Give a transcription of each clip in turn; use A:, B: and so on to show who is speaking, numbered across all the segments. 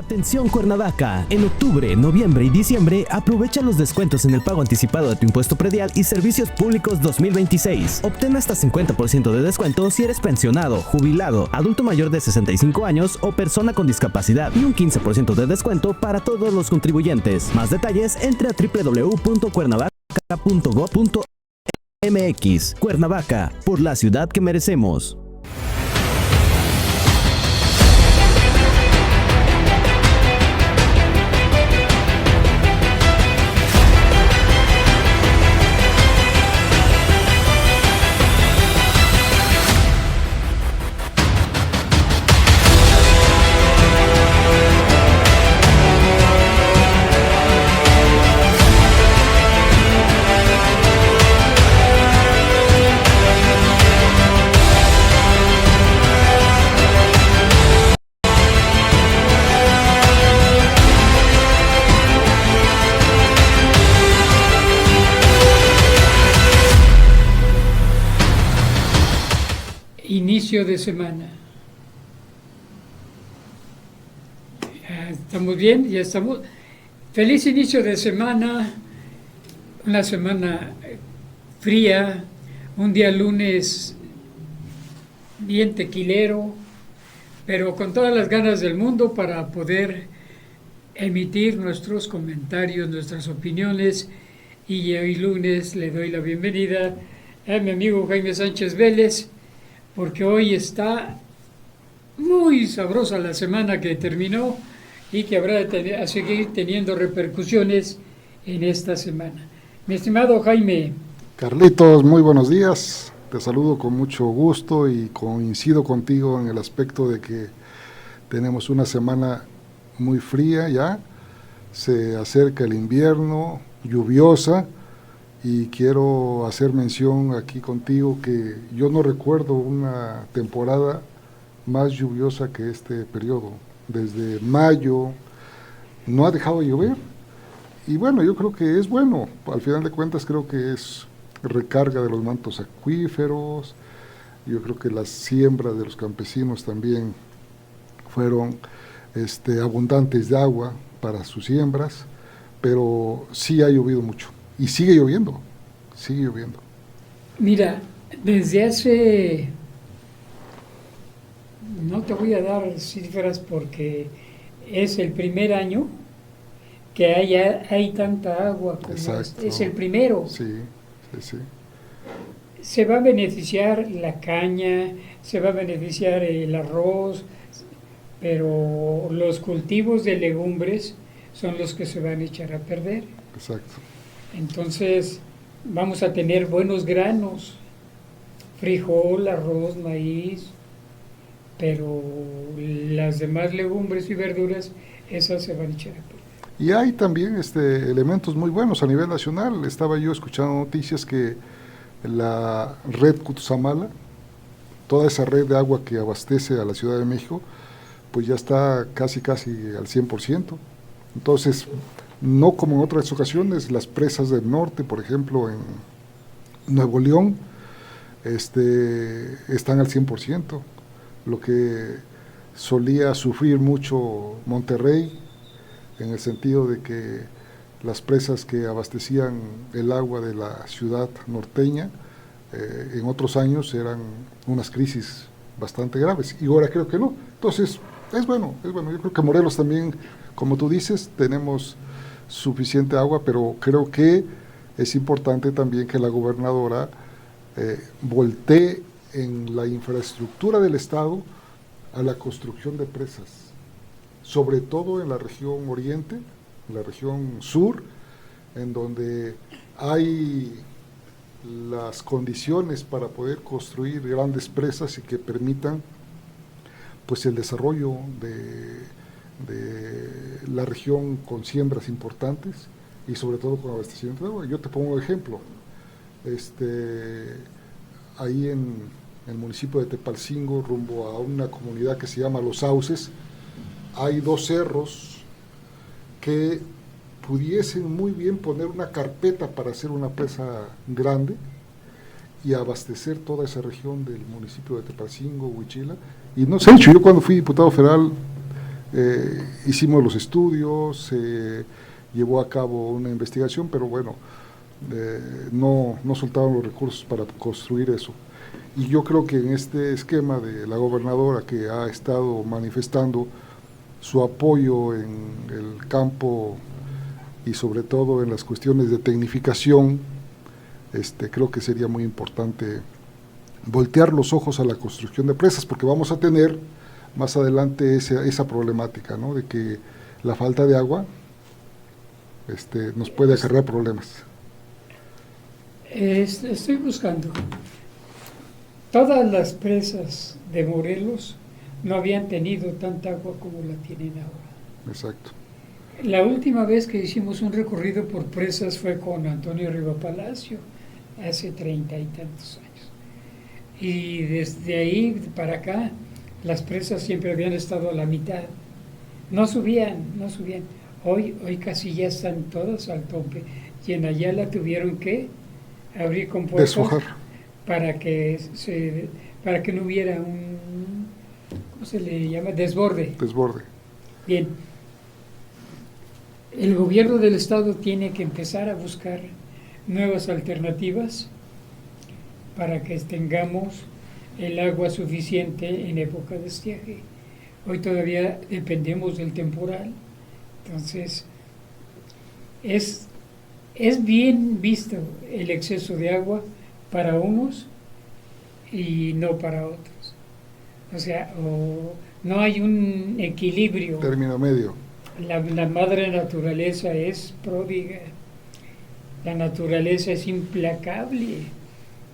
A: Atención Cuernavaca, en octubre, noviembre y diciembre aprovecha los descuentos en el pago anticipado de tu impuesto predial y servicios públicos 2026. Obtén hasta 50% de descuento si eres pensionado, jubilado, adulto mayor de 65 años o persona con discapacidad y un 15% de descuento para todos los contribuyentes. Más detalles entre a www.cuernavaca.gov.mx. Cuernavaca, por la ciudad que merecemos.
B: Inicio de semana. ¿Estamos bien? Ya estamos. Feliz inicio de semana. Una semana fría. Un día lunes bien tequilero, pero con todas las ganas del mundo para poder emitir nuestros comentarios, nuestras opiniones. Y hoy lunes le doy la bienvenida a mi amigo Jaime Sánchez Vélez, porque hoy está muy sabrosa la semana que terminó y que habrá de seguir teniendo repercusiones en esta semana. Mi estimado Jaime.
C: Carlitos, muy buenos días. Te saludo con mucho gusto y coincido contigo en el aspecto de que tenemos una semana muy fría ya. Se acerca el invierno, lluviosa. Y quiero hacer mención aquí contigo que yo no recuerdo una temporada más lluviosa que este periodo. Desde mayo no ha dejado de llover y bueno, yo creo que es bueno. Al final de cuentas creo que es recarga de los mantos acuíferos. Yo creo que las siembras de los campesinos también fueron abundantes de agua para sus siembras, pero sí ha llovido mucho. Y sigue lloviendo.
B: Mira, desde hace, no te voy a dar cifras porque es el primer año que hay tanta agua como es el primero.
C: Sí.
B: Se va a beneficiar la caña, se va a beneficiar el arroz, pero los cultivos de legumbres son los que se van a echar a perder.
C: Exacto.
B: Entonces vamos a tener buenos granos, frijol, arroz, maíz, pero las demás legumbres y verduras, esas se van a echar a perder.
C: Y hay también elementos muy buenos a nivel nacional. Estaba yo escuchando noticias que la red Cutzamala, toda esa red de agua que abastece a la Ciudad de México, pues ya está casi al 100%. Entonces, no como en otras ocasiones, las presas del norte, por ejemplo, en Nuevo León, están al 100%, lo que solía sufrir mucho Monterrey, en el sentido de que las presas que abastecían el agua de la ciudad norteña, en otros años eran unas crisis bastante graves, y ahora creo que no. Entonces, es bueno, yo creo que Morelos también, como tú dices, tenemos suficiente agua, pero creo que es importante también que la gobernadora voltee en la infraestructura del Estado a la construcción de presas, sobre todo en la región oriente, en la región sur, en donde hay las condiciones para poder construir grandes presas y que permitan pues el desarrollo de la región con siembras importantes y sobre todo con abastecimiento de agua. Yo te pongo un ejemplo, ahí en el municipio de Tepalcingo, rumbo a una comunidad que se llama Los Sauces, hay 2 cerros que pudiesen muy bien poner una carpeta para hacer una presa grande y abastecer toda esa región del municipio de Tepalcingo, Huichila, y no se ha hecho. Yo cuando fui diputado federal Hicimos los estudios, se llevó a cabo una investigación, pero bueno, no soltaron los recursos para construir eso. Y yo creo que en este esquema de la gobernadora, que ha estado manifestando su apoyo en el campo y sobre todo en las cuestiones de tecnificación, creo que sería muy importante voltear los ojos a la construcción de presas, porque vamos a tener más adelante esa problemática, ¿no?, de que la falta de agua nos puede acarrear problemas.
B: Estoy buscando. Todas las presas de Morelos no habían tenido tanta agua como la tienen ahora.
C: Exacto.
B: La última vez que hicimos un recorrido por presas fue con Antonio Riva Palacio, hace 30 y tantos años. Y desde ahí para acá, las presas siempre habían estado a la mitad. No subían. Hoy casi ya están todas al tope. Y en Ayala tuvieron que abrir compuertas para que no hubiera un, ¿cómo se le llama?, desborde. Bien. El gobierno del estado tiene que empezar a buscar nuevas alternativas para que tengamos el agua suficiente en época de estiaje. Hoy todavía dependemos del temporal, entonces es bien visto el exceso de agua para unos y no para otros. O sea, no hay un equilibrio.
C: Término medio.
B: La madre naturaleza es pródiga, la naturaleza es implacable.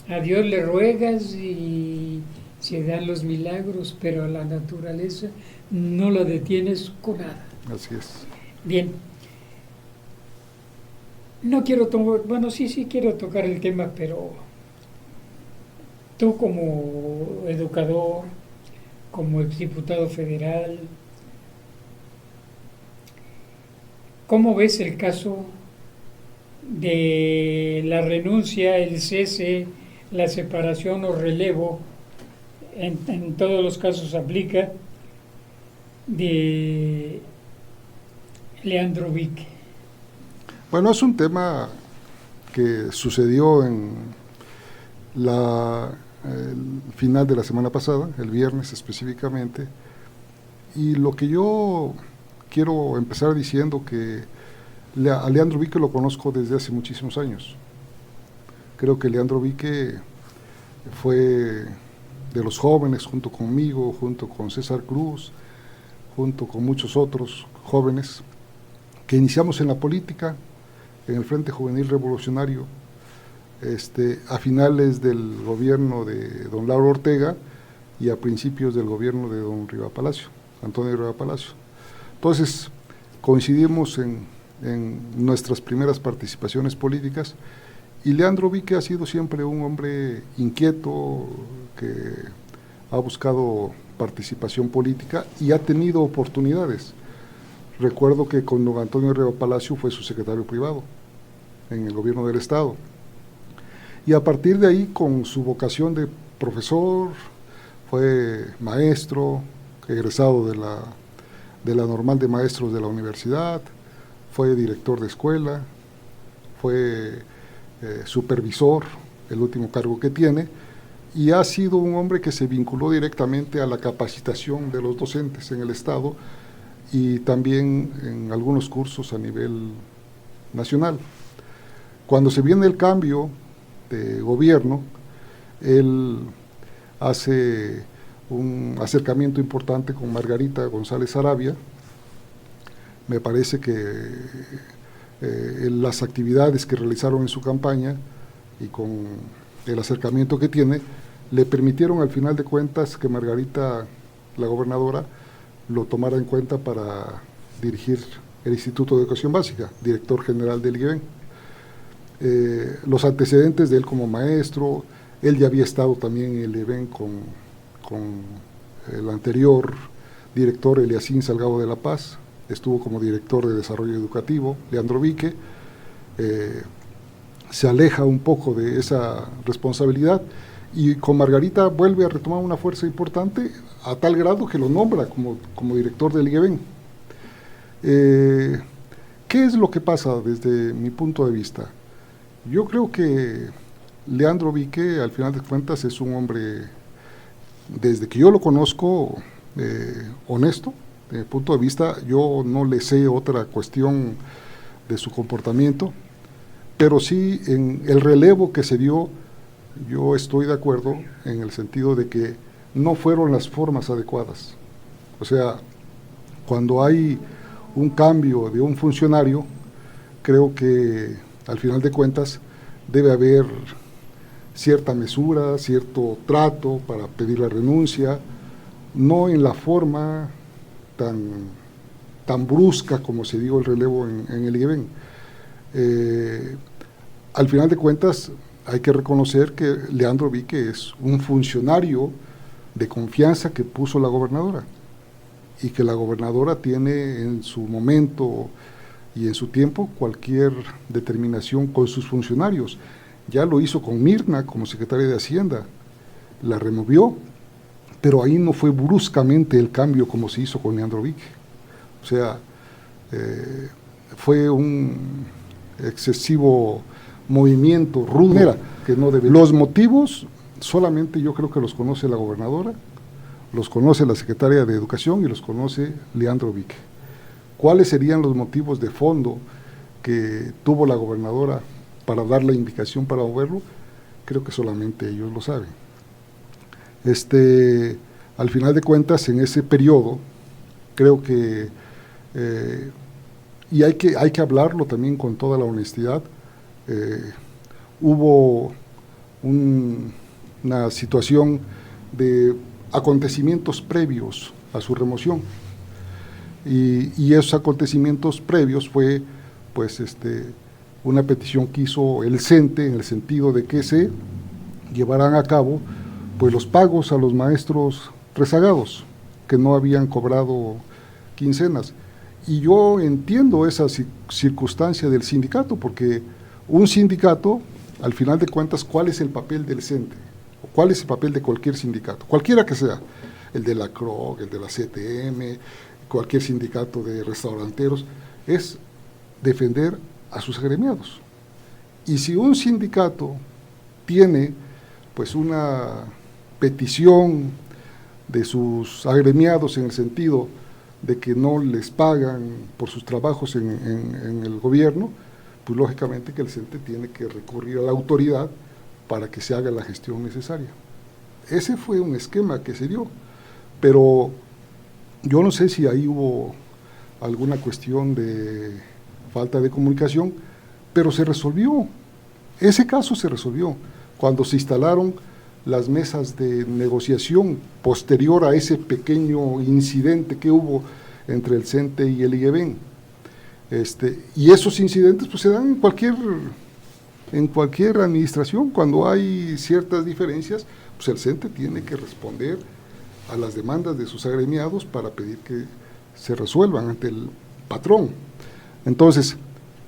B: A Dios le ruegas y se dan los milagros, pero a la naturaleza no la detienes con nada.
C: Así es.
B: Bien. No quiero sí quiero tocar el tema, pero tú como educador, como exdiputado federal, ¿cómo ves el caso de la renuncia, el cese, la separación o relevo, en todos los casos aplica, de Leandro Vique?
C: Bueno, es un tema que sucedió en el final de la semana pasada, el viernes específicamente, y lo que yo quiero empezar diciendo que a Leandro Vique lo conozco desde hace muchísimos años. Creo que Leandro Vique fue de los jóvenes, junto conmigo, junto con César Cruz, junto con muchos otros jóvenes, que iniciamos en la política, en el Frente Juvenil Revolucionario, a finales del gobierno de don Lauro Ortega y a principios del gobierno de don Riva Palacio, Antonio Riva Palacio. Entonces, coincidimos en nuestras primeras participaciones políticas, y Leandro Vique ha sido siempre un hombre inquieto, que ha buscado participación política y ha tenido oportunidades. Recuerdo que con don Antonio Riva Palacio fue su secretario privado en el gobierno del estado, y a partir de ahí, con su vocación de profesor, fue maestro, egresado de la Normal de Maestros de la universidad, fue director de escuela, fue supervisor, el último cargo que tiene, y ha sido un hombre que se vinculó directamente a la capacitación de los docentes en el estado y también en algunos cursos a nivel nacional. Cuando se viene el cambio de gobierno, él hace un acercamiento importante con Margarita González Arabia. Me parece que las actividades que realizaron en su campaña y con el acercamiento que tiene, le permitieron al final de cuentas que Margarita, la gobernadora, lo tomara en cuenta para dirigir el Instituto de Educación Básica, director general del IGEBEN. Los antecedentes de él como maestro, él ya había estado también en el IGEBEN con el anterior director, Eliasín Salgado de la Paz, estuvo como director de desarrollo educativo, Leandro Vique. Se aleja un poco de esa responsabilidad y con Margarita vuelve a retomar una fuerza importante a tal grado que lo nombra como director del IGEVEN. ¿Qué es lo que pasa desde mi punto de vista? Yo creo que Leandro Vique, al final de cuentas, es un hombre, desde que yo lo conozco, honesto. Desde mi punto de vista, yo no le sé otra cuestión de su comportamiento, pero sí en el relevo que se dio, yo estoy de acuerdo en el sentido de que no fueron las formas adecuadas. O sea, cuando hay un cambio de un funcionario, creo que al final de cuentas debe haber cierta mesura, cierto trato para pedir la renuncia, no en la forma tan brusca como se dio el relevo en el IGEVEN. Al final de cuentas hay que reconocer que Leandro Vique es un funcionario de confianza que puso la gobernadora, y que la gobernadora tiene en su momento y en su tiempo cualquier determinación con sus funcionarios. Ya lo hizo con Mirna como secretaria de Hacienda, la removió, pero ahí no fue bruscamente el cambio como se hizo con Leandro Vique. O sea, fue un excesivo movimiento rudo que no debe. Los motivos solamente yo creo que los conoce la gobernadora, los conoce la secretaria de Educación y los conoce Leandro Vique. ¿Cuáles serían los motivos de fondo que tuvo la gobernadora para dar la indicación para moverlo? Creo que solamente ellos lo saben. Al final de cuentas, en ese periodo, creo que, y hay que hablarlo también con toda la honestidad, hubo una situación de acontecimientos previos a su remoción, y esos acontecimientos previos fue pues una petición que hizo el CENTE en el sentido de que se llevaran a cabo pues los pagos a los maestros rezagados que no habían cobrado quincenas, y yo entiendo esa circunstancia del sindicato, porque un sindicato, al final de cuentas, ¿cuál es el papel del CENTE? ¿Cuál es el papel de cualquier sindicato? Cualquiera que sea, el de la CROC, el de la CTM, cualquier sindicato de restauranteros, es defender a sus agremiados. Y si un sindicato tiene pues una petición de sus agremiados en el sentido de que no les pagan por sus trabajos en el gobierno, pues lógicamente que el CENTE tiene que recurrir a la autoridad para que se haga la gestión necesaria. Ese fue un esquema que se dio, pero yo no sé si ahí hubo alguna cuestión de falta de comunicación, pero se resolvió. Ese caso se resolvió cuando se instalaron las mesas de negociación posterior a ese pequeño incidente que hubo entre el CENTE y el IGEVEN. Y esos incidentes pues se dan en cualquier administración. Cuando hay ciertas diferencias, pues el CENTE tiene que responder a las demandas de sus agremiados para pedir que se resuelvan ante el patrón. Entonces,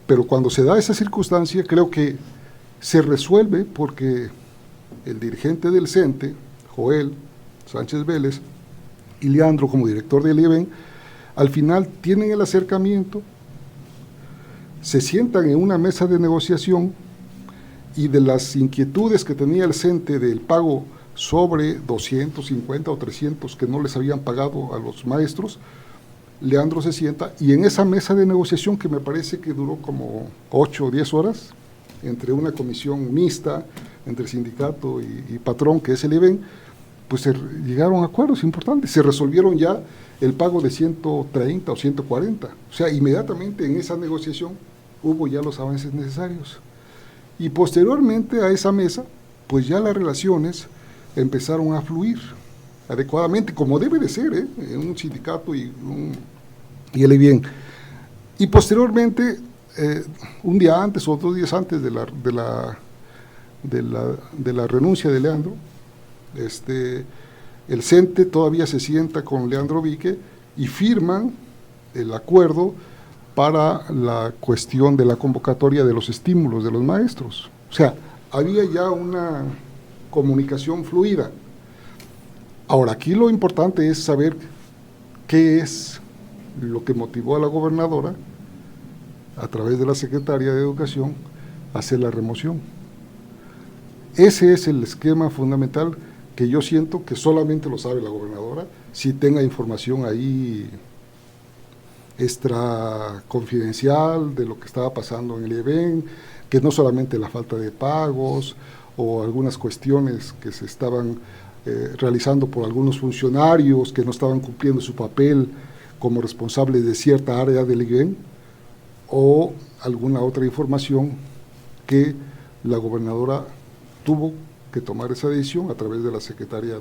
C: pero cuando se da esa circunstancia, creo que se resuelve porque el dirigente del CENTE, Joel Sánchez Vélez, y Leandro como director del IGEVEN, al final tienen el acercamiento, se sientan en una mesa de negociación, y de las inquietudes que tenía el CENTE del pago sobre 250 o 300 que no les habían pagado a los maestros, Leandro se sienta, y en esa mesa de negociación, que me parece que duró como 8 o 10 horas, entre una comisión mixta, entre sindicato y patrón, que es el IGEVEN, pues se llegaron a acuerdos importantes, se resolvieron ya el pago de 130 o 140, o sea, inmediatamente en esa negociación hubo ya los avances necesarios. Y posteriormente a esa mesa, pues ya las relaciones empezaron a fluir adecuadamente, como debe de ser, en un sindicato y el IGEVEN. Y posteriormente, un día antes o 2 días antes de la renuncia de Leandro, el CENTE todavía se sienta con Leandro Vique y firman el acuerdo para la cuestión de la convocatoria de los estímulos de los maestros. O sea, había ya una comunicación fluida. Ahora, aquí lo importante es saber qué es lo que motivó a la gobernadora, a través de la Secretaría de Educación, a hacer la remoción. Ese es el esquema fundamental que yo siento que solamente lo sabe la gobernadora, si tenga información ahí extra confidencial de lo que estaba pasando en el IEBEN, que no solamente la falta de pagos o algunas cuestiones que se estaban realizando por algunos funcionarios que no estaban cumpliendo su papel como responsables de cierta área del IEBEN, o alguna otra información que la gobernadora tuvo que tomar esa decisión a través de la Secretaría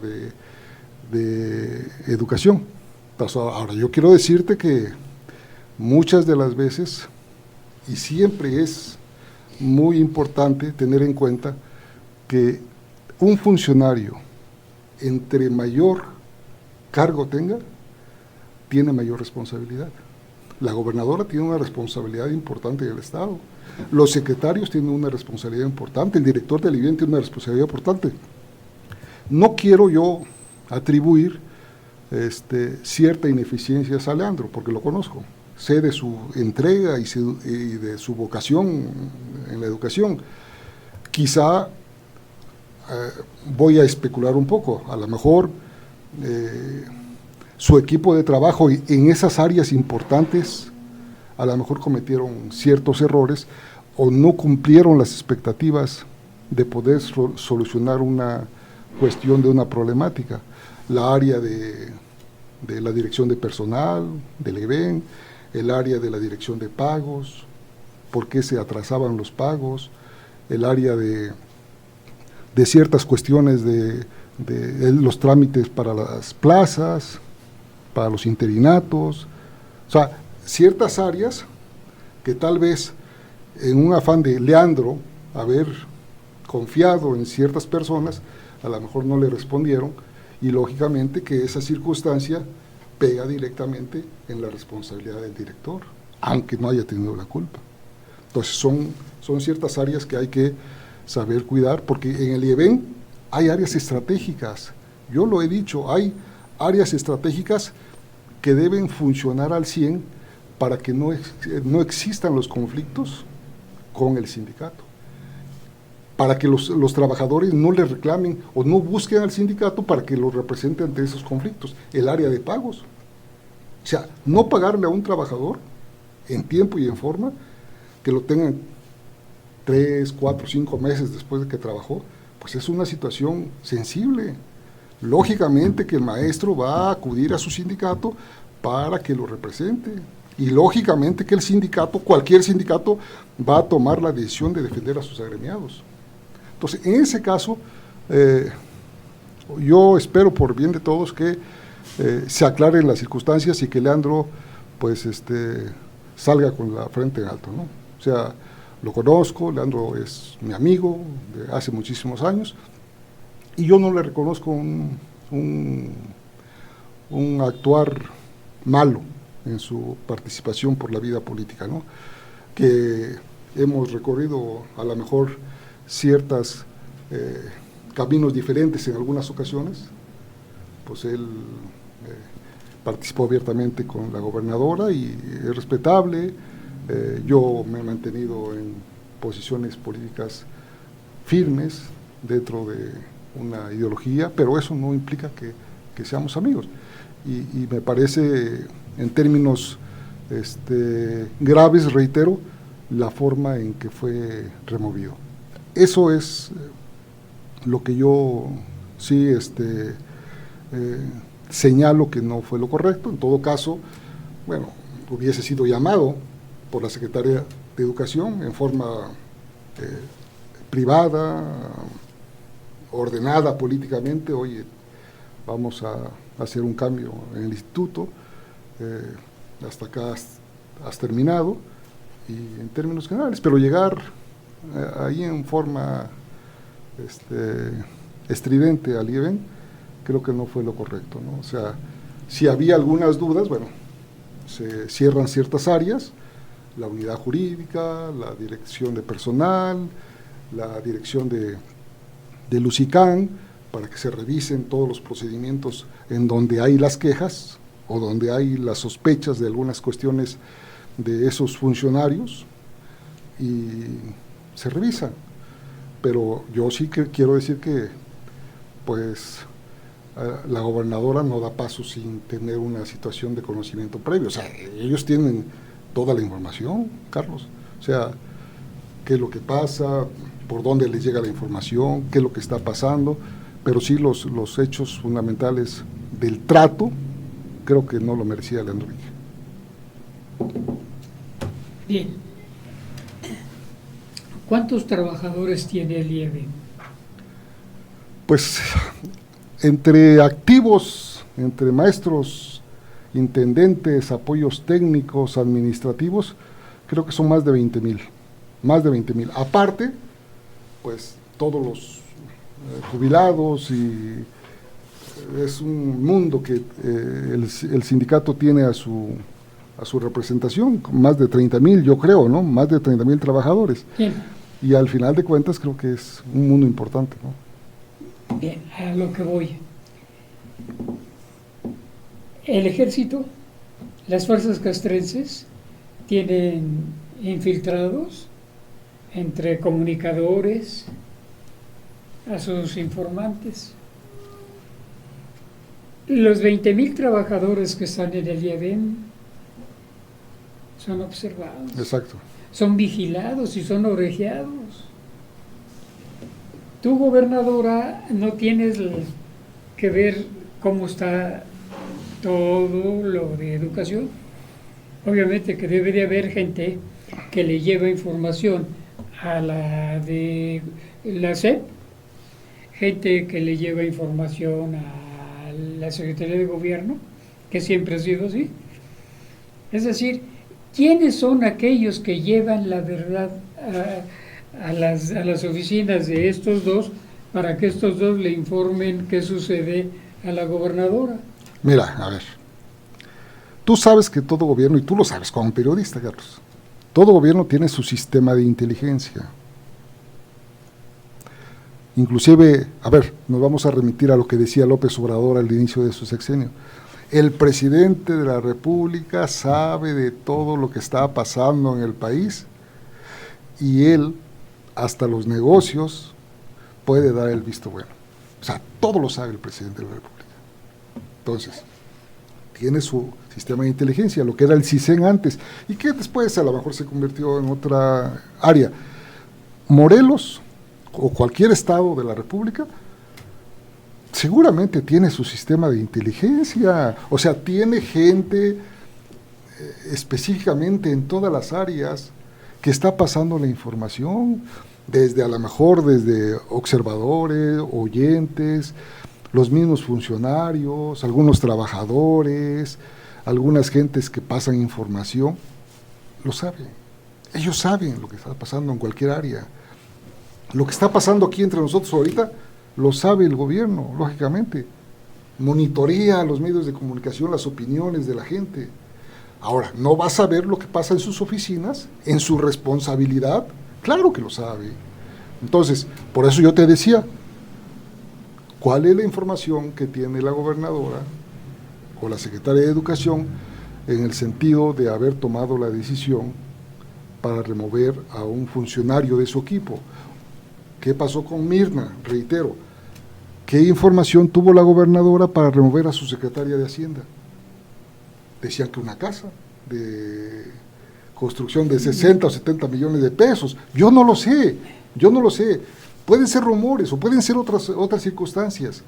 C: de Educación. Ahora, yo quiero decirte que muchas de las veces, y siempre es muy importante tener en cuenta que un funcionario, entre mayor cargo tenga, tiene mayor responsabilidad. La gobernadora tiene una responsabilidad importante del Estado, los secretarios tienen una responsabilidad importante, el director del IEBEN tiene una responsabilidad importante. No quiero yo atribuir cierta ineficiencia a Leandro, porque lo conozco, sé de su entrega y de su vocación en la educación. Quizá voy a especular un poco, a lo mejor su equipo de trabajo en esas áreas importantes a lo mejor cometieron ciertos errores o no cumplieron las expectativas de poder solucionar una cuestión de una problemática. La área de la dirección de personal, del IEBEN, el área de la dirección de pagos, por qué se atrasaban los pagos, el área de ciertas cuestiones de los trámites para las plazas, para los interinatos, o sea, ciertas áreas que tal vez en un afán de Leandro haber confiado en ciertas personas, a lo mejor no le respondieron, y lógicamente que esa circunstancia pega directamente en la responsabilidad del director, aunque no haya tenido la culpa. Entonces son ciertas áreas que hay que saber cuidar, porque en el IEBEN hay áreas estratégicas, yo lo he dicho, hay áreas estratégicas que deben funcionar al 100 para que no existan los conflictos con el sindicato, para que los trabajadores no le reclamen o no busquen al sindicato para que lo represente ante esos conflictos. El área de pagos, o sea, no pagarle a un trabajador en tiempo y en forma, que lo tengan 3, 4, 5 meses después de que trabajó, pues es una situación sensible. Lógicamente que el maestro va a acudir a su sindicato para que lo represente, y lógicamente que el sindicato, cualquier sindicato, va a tomar la decisión de defender a sus agremiados. Entonces, en ese caso, yo espero por bien de todos que se aclaren las circunstancias y que Leandro, pues, salga con la frente en alto, ¿no? O sea, lo conozco, Leandro es mi amigo de hace muchísimos años, y yo no le reconozco un actuar malo en su participación por la vida política, ¿no? Que hemos recorrido a lo mejor ciertos caminos diferentes en algunas ocasiones, pues él participó abiertamente con la gobernadora y es respetable. Yo me he mantenido en posiciones políticas firmes dentro de una ideología, pero eso no implica que seamos amigos. Y me parece, en términos graves, reitero, la forma en que fue removido. Eso es lo que yo sí señalo que no fue lo correcto. En todo caso, bueno, hubiese sido llamado por la Secretaría de Educación en forma privada, ordenada políticamente. Oye, vamos a hacer un cambio en el instituto, hasta acá has terminado, y en términos generales, pero llegar ahí en forma estridente al IEBEN, creo que no fue lo correcto, ¿no? O sea, si había algunas dudas, bueno, se cierran ciertas áreas, la unidad jurídica, la dirección de personal, la dirección de del Lusicán para que se revisen todos los procedimientos en donde hay las quejas o donde hay las sospechas de algunas cuestiones de esos funcionarios y se revisan. Pero yo sí que quiero decir que pues la gobernadora no da paso sin tener una situación de conocimiento previo. O sea, ellos tienen toda la información, Carlos. O sea, qué es lo que pasa, por dónde les llega la información, qué es lo que está pasando, pero sí los hechos fundamentales del trato, creo que no lo merecía Leandro Vique.
B: Bien. ¿Cuántos trabajadores tiene el IEB?
C: Pues entre activos, entre maestros, intendentes, apoyos técnicos, administrativos, creo que son más de 20,000, más de 20,000. Aparte, pues todos los jubilados, y es un mundo que el sindicato tiene a su representación, más de 30,000, yo creo, ¿no? Más de 30,000 trabajadores.
B: Bien.
C: Y al final de cuentas creo que es un mundo importante, ¿no?
B: Bien, a lo que voy. El ejército, las fuerzas castrenses, tienen infiltrados entre comunicadores a sus informantes. Los 20,000 trabajadores que están en el IEBEN son observados.
C: Exacto.
B: Son vigilados y son orejeados. Tú, gobernadora, no tienes que ver cómo está todo lo de educación. Obviamente que debe de haber gente que le lleva información a la de la SEP, gente que le lleva información a la Secretaría de Gobierno, que siempre ha sido así. Es decir, ¿quiénes son aquellos que llevan la verdad a las oficinas de estos dos para que estos dos le informen qué sucede a la gobernadora?
C: Mira, a ver, tú sabes que todo gobierno, y tú lo sabes como periodista, Carlos, todo gobierno tiene su sistema de inteligencia. Inclusive, a ver, nos vamos a remitir a lo que decía López Obrador al inicio de su sexenio. El presidente de la República sabe de todo lo que está pasando en el país y él, hasta los negocios, puede dar el visto bueno. O sea, todo lo sabe el presidente de la República. Entonces, tiene su sistema de inteligencia, lo que era el CISEN antes, y que después a lo mejor se convirtió en otra área. Morelos, o cualquier estado de la República, seguramente tiene su sistema de inteligencia, o sea, tiene gente específicamente en todas las áreas que está pasando la información, desde a lo mejor desde observadores, oyentes, los mismos funcionarios, algunos trabajadores, algunas gentes que pasan información, lo saben. Ellos saben lo que está pasando en cualquier área. Lo que está pasando aquí entre nosotros ahorita, lo sabe el gobierno, lógicamente. Monitorea los medios de comunicación, las opiniones de la gente. Ahora, ¿no va a saber lo que pasa en sus oficinas, en su responsabilidad? Claro que lo sabe. Entonces, por eso yo te decía, ¿cuál es la información que tiene la gobernadora o la secretaria de Educación en el sentido de haber tomado la decisión para remover a un funcionario de su equipo? ¿Qué pasó con Mirna? Reitero, ¿qué información tuvo la gobernadora para remover a su secretaria de Hacienda? Decían que una casa de construcción de 60 o 70 millones de pesos. Yo no lo sé. Pueden ser rumores o pueden ser otras circunstancias,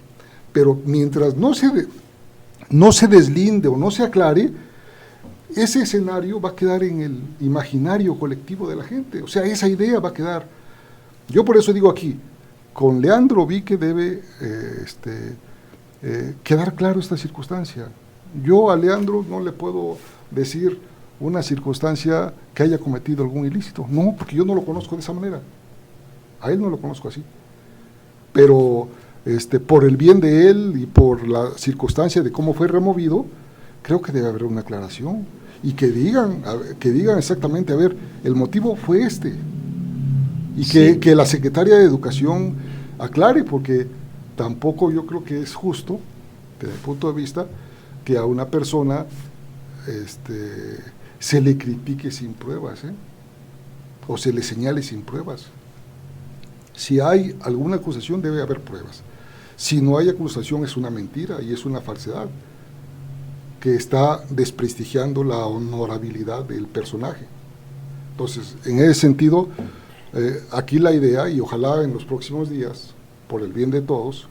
C: pero mientras no se deslinde o no se aclare, ese escenario va a quedar en el imaginario colectivo de la gente. O sea, esa idea va a quedar. Yo por eso digo aquí, con Leandro Vique debe quedar claro esta circunstancia. Yo a Leandro no le puedo decir una circunstancia que haya cometido algún ilícito, no, porque yo no lo conozco de esa manera, a él no lo conozco así, pero por el bien de él y por la circunstancia de cómo fue removido, creo que debe haber una aclaración y que digan exactamente, a ver, el motivo fue y sí, que la secretaria de Educación aclare, porque tampoco yo creo que es justo, desde el punto de vista, que a una persona se le critique sin pruebas, o se le señale sin pruebas. Si hay alguna acusación, debe haber pruebas. Si no hay acusación, es una mentira y es una falsedad que está desprestigiando la honorabilidad del personaje. Entonces, en ese sentido, aquí la idea, y ojalá en los próximos días, por el bien de todos,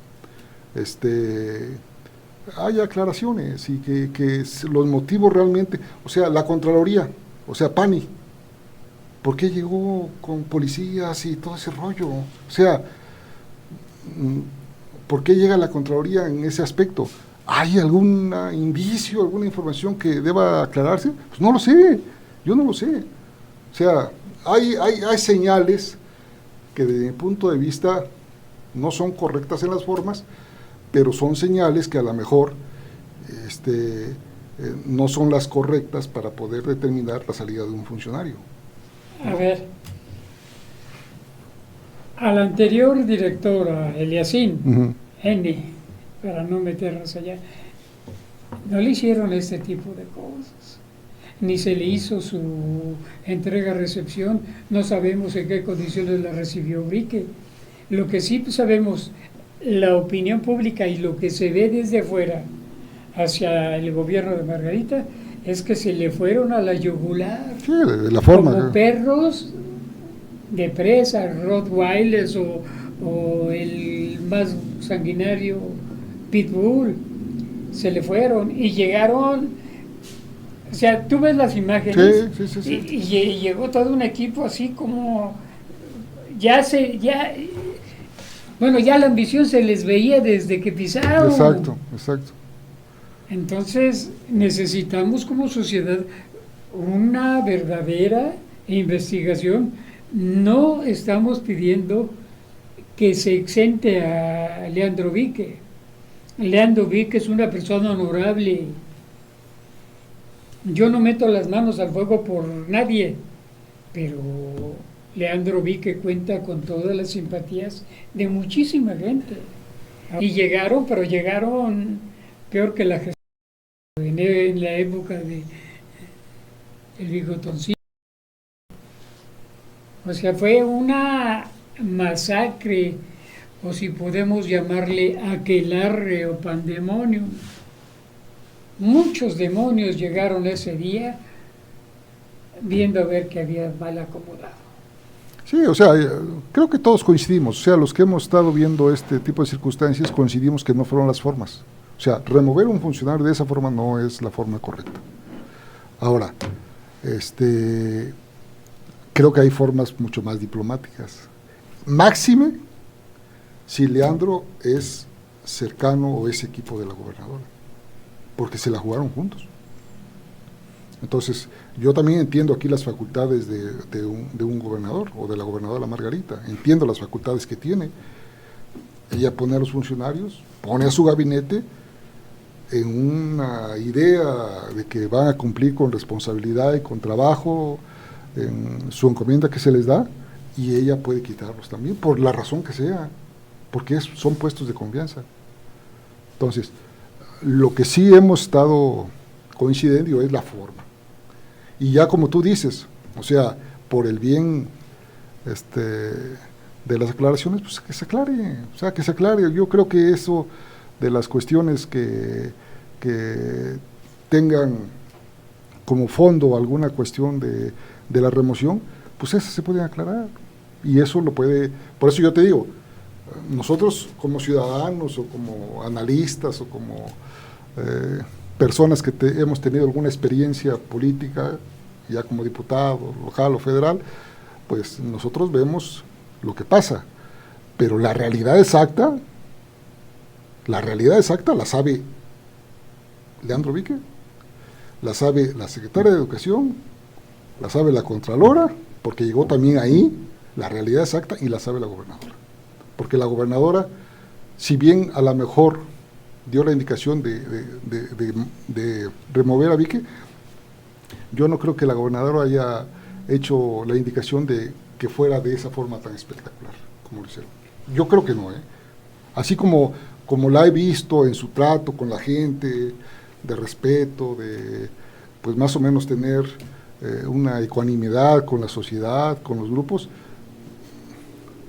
C: haya aclaraciones y que los motivos realmente, o sea, la Contraloría, o sea, Pani, ¿por qué llegó con policías y todo ese rollo? O sea, ¿por qué llega la Contraloría en ese aspecto? ¿Hay algún indicio, alguna información que deba aclararse? Pues no lo sé, yo no lo sé. O sea, hay señales que desde mi punto de vista no son correctas en las formas, pero son señales que a lo mejor no son las correctas para poder determinar la salida de un funcionario.
B: A ver, al anterior director, a Eliasín, N, para no meternos allá, no le hicieron este tipo de cosas, ni se le hizo su entrega-recepción, no sabemos en qué condiciones la recibió Brique. Lo que sí sabemos, la opinión pública y lo que se ve desde afuera hacia el gobierno de Margarita, es que se le fueron a la yugular,
C: sí, de la forma,
B: como perros de presa, Rottweilers o el más sanguinario Pitbull, se le fueron y llegaron, o sea, tú ves las imágenes,
C: sí.
B: Y llegó todo un equipo así como, bueno, ya la ambición se les veía desde que pisaron.
C: Exacto.
B: Entonces necesitamos como sociedad una verdadera investigación. No estamos pidiendo que se exente a Leandro Vique. Leandro Vique es una persona honorable. Yo no meto las manos al fuego por nadie, pero Leandro Vique cuenta con todas las simpatías de muchísima gente. Y llegaron peor que la gestión en la época de el bigotoncillo. O sea, fue una masacre, o si podemos llamarle aquelarre o pandemonio. Muchos demonios llegaron ese día viendo a ver que había mal acomodado.
C: Sí, o sea, creo que todos coincidimos, o sea, los que hemos estado viendo este tipo de circunstancias coincidimos que no fueron las formas. O sea, remover un funcionario de esa forma no es la forma correcta. Ahora, creo que hay formas mucho más diplomáticas. Máxime si Leandro es cercano o es equipo de la gobernadora, porque se la jugaron juntos. Entonces, yo también entiendo aquí las facultades de un gobernador o de la gobernadora Margarita, entiendo las facultades que tiene. Ella pone a los funcionarios, pone a su gabinete en una idea de que van a cumplir con responsabilidad y con trabajo en su encomienda que se les da, y ella puede quitarlos también, por la razón que sea, porque son puestos de confianza. Entonces, lo que sí hemos estado coincidiendo es la forma. Y ya como tú dices, o sea, por el bien de las aclaraciones, pues que se aclare, o sea, que se aclare. Yo creo que eso de las cuestiones que tengan como fondo alguna cuestión de la remoción, pues esas se pueden aclarar. Y eso lo puede, por eso yo te digo, nosotros como ciudadanos o como analistas o como personas que hemos tenido alguna experiencia política, ya como diputado, local o federal, pues nosotros vemos lo que pasa, pero la realidad exacta la sabe Leandro Vique, la sabe la secretaria de Educación, la sabe la Contralora, porque llegó también ahí la realidad exacta, y la sabe la gobernadora. Porque la gobernadora, si bien a lo mejor dio la indicación de remover a Vique, yo no creo que la gobernadora haya hecho la indicación de que fuera de esa forma tan espectacular como lo hicieron. Yo creo que no, ¿eh? Así como la he visto en su trato con la gente, de respeto, de pues más o menos tener una ecuanimidad con la sociedad, con los grupos,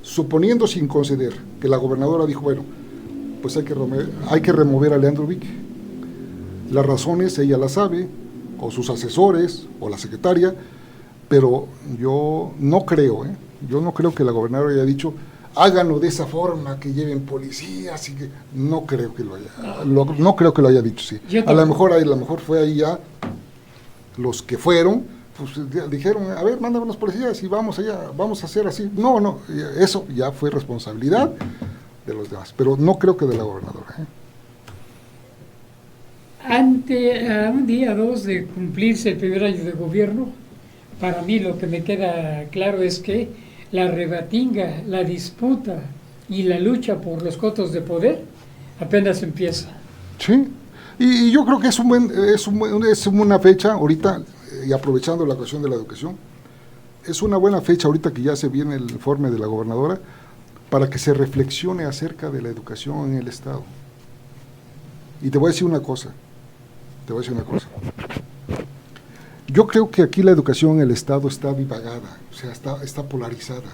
C: suponiendo sin conceder que la gobernadora dijo, bueno, pues hay que remover a Leandro Vique. Las razones ella las sabe, o sus asesores, o la secretaria, pero yo no creo, yo no creo que la gobernadora haya dicho, háganlo de esa forma, que lleven policías, y que no creo que lo haya, no creo que lo haya dicho, sí. A lo mejor fue ahí ya los que fueron, pues dijeron, a ver, mándame los policías y vamos allá, vamos a hacer así. No, eso ya fue responsabilidad de los demás, pero no creo que de la gobernadora.
B: A un día 2 de cumplirse el primer año de gobierno, para mí lo que me queda claro es que la rebatinga, la disputa y la lucha por los cotos de poder apenas empieza.
C: Sí, y yo creo que es una fecha ahorita, y aprovechando la cuestión de la educación, es una buena fecha ahorita que ya se viene el informe de la gobernadora para que se reflexione acerca de la educación en el Estado. Y te voy a decir una cosa. Yo creo que aquí la educación en el Estado está divagada, o sea, está polarizada.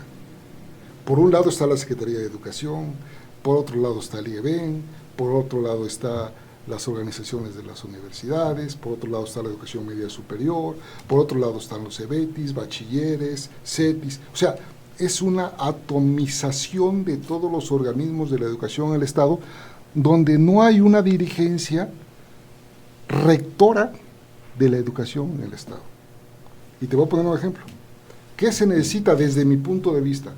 C: Por un lado está la Secretaría de Educación, por otro lado está el IEBEN, por otro lado está las organizaciones de las universidades, por otro lado está la educación media superior, por otro lado están los CEBETIS, bachilleres, CETIS, o sea, es una atomización de todos los organismos de la educación en el Estado, donde no hay una dirigencia rectora de la educación en el Estado. Y te voy a poner un ejemplo. ¿Qué se necesita desde mi punto de vista?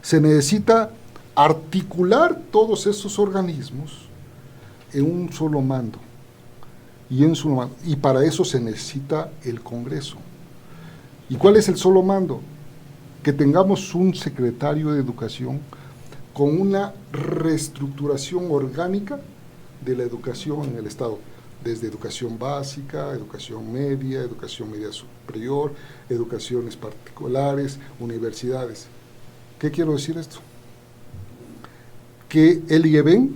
C: Se necesita articular todos esos organismos en un solo mando. Y para eso se necesita el Congreso. ¿Y cuál es el solo mando? Que tengamos un secretario de Educación con una reestructuración orgánica de la educación en el Estado, desde educación básica, educación media superior, educaciones particulares, universidades. ¿Qué quiero decir esto? Que el IEBEN,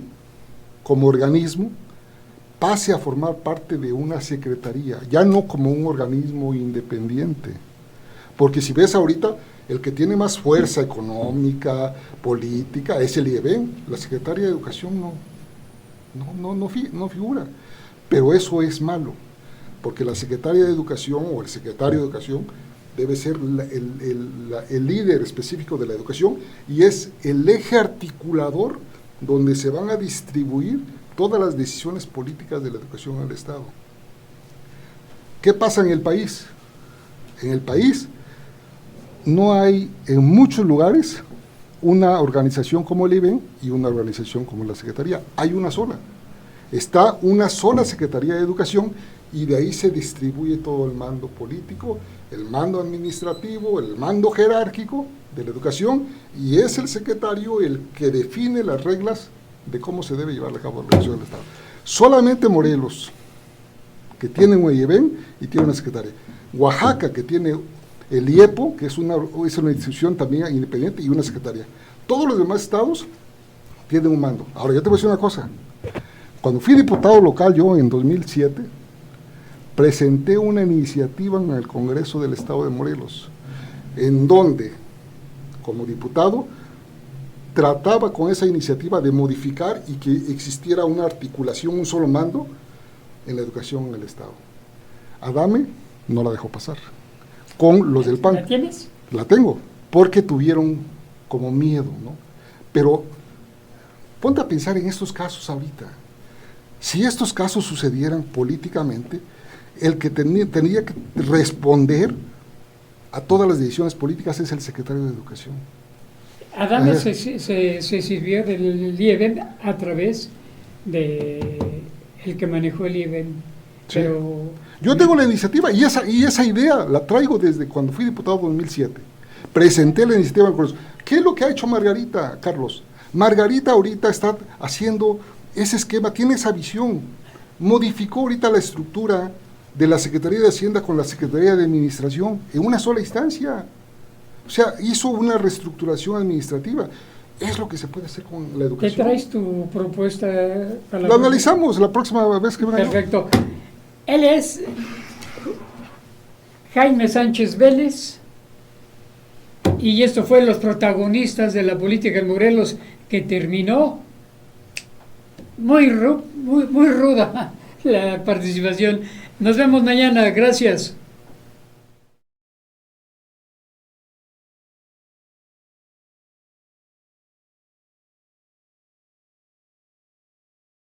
C: como organismo, pase a formar parte de una secretaría, ya no como un organismo independiente. Porque si ves ahorita, el que tiene más fuerza económica, política, es el IEBEN, la Secretaría de Educación no figura. Pero eso es malo, porque la Secretaría de Educación o el Secretario de Educación debe ser el líder específico de la educación y es el eje articulador donde se van a distribuir todas las decisiones políticas de la educación en el Estado. ¿Qué pasa en el país? En el país no hay en muchos lugares una organización como el IBEN y una organización como la Secretaría. Hay una sola. Está una sola Secretaría de Educación y de ahí se distribuye todo el mando político, el mando administrativo, el mando jerárquico de la educación, y es el secretario el que define las reglas de cómo se debe llevar a cabo la educación del Estado. Solamente Morelos, que tiene un IEBEN y tiene una secretaria. Oaxaca, que tiene el IEPO, que es una institución también independiente, y una secretaria. Todos los demás estados tienen un mando. Ahora, yo te voy a decir una cosa. Cuando fui diputado local, yo en 2007, presenté una iniciativa en el Congreso del Estado de Morelos, en donde, como diputado, trataba con esa iniciativa de modificar y que existiera una articulación, un solo mando en la educación en el Estado. Adame no la dejó pasar. Con los del PAN.
B: ¿La tienes?
C: La tengo, porque tuvieron como miedo, ¿no? Pero ponte a pensar en estos casos ahorita. Si estos casos sucedieran políticamente, el que tenía que responder a todas las decisiones políticas es el secretario de Educación.
B: Adame se sirvió del IEBEN a través de el que manejó el IEBEN. Sí. Pero
C: yo tengo la iniciativa y esa idea la traigo desde cuando fui diputado en 2007. Presenté la iniciativa al Congreso. ¿Qué es lo que ha hecho Margarita, Carlos? Margarita ahorita está haciendo ese esquema, tiene esa visión. Modificó ahorita la estructura de la Secretaría de Hacienda con la Secretaría de Administración en una sola instancia. O sea, hizo una reestructuración administrativa. Es lo que se puede hacer con la
B: ¿Qué
C: educación.
B: traes tu propuesta para
C: Lo analizamos la próxima vez que venga.
B: Perfecto. Él es Jaime Sánchez Vélez y esto fue Los Protagonistas de la Política en Morelos, que terminó muy ruda la participación. Nos vemos mañana. Gracias.